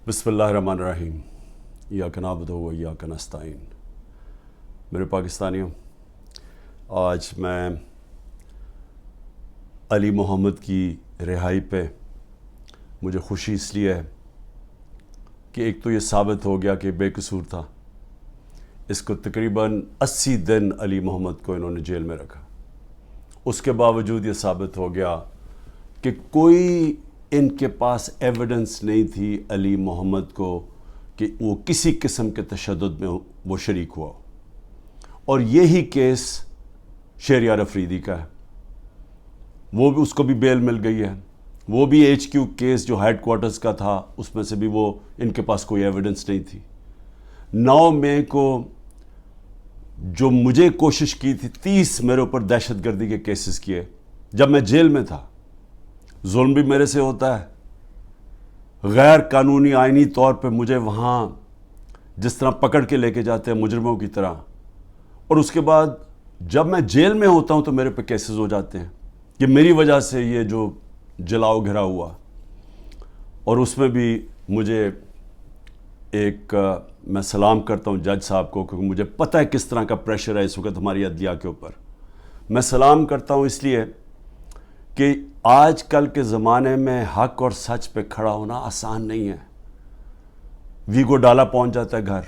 बिस्मिल्लाहिर्रहमानिर्रहीम। इय्याका नअबुदु व इय्याका नस्तईन। मेरे पाकिस्तानियों, आज मैं अली मोहम्मद की रिहाई पे मुझे खुशी इसलिए है कि एक तो ये साबित हो गया कि बेकसूर था। इसको तकरीबन 80 दिन अली मोहम्मद को इन्होंने जेल में रखा। उसके बावजूद ये साबित हो गया कि कोई इनके पास एविडेंस नहीं थी अली मोहम्मद को कि वो किसी किस्म के तशद्दुद में वो शरीक हुआ। और यही केस शहरियार अफरीदी का है। वो भी, उसको भी बेल मिल गई है। वो भी HQ केस जो हेड क्वार्टर्स का था, उसमें से भी वो इनके पास कोई एविडेंस नहीं थी। 9 मई को जो मुझे कोशिश की थी 30 मेरे ऊपर दहशतगर्दी के केसेस किए, जब मैं जेल में था। जुल्म भी मेरे से होता है। गैर कानूनी आईनी तौर पे मुझे वहाँ जिस तरह पकड़ के लेके जाते हैं मुजरिमों की तरह, और उसके बाद जब मैं जेल में होता हूँ तो मेरे पे केसेस हो जाते हैं कि मेरी वजह से ये जो जलाओ घिरा हुआ। और उसमें भी मुझे मैं सलाम करता हूँ जज साहब को, क्योंकि मुझे पता है किस तरह का प्रेशर है इस वक्त हमारी अदलिया के ऊपर। मैं सलाम करता हूँ इसलिए कि आज कल के ज़माने में हक और सच पे खड़ा होना आसान नहीं है। वीगो डाला पहुँच जाता है घर।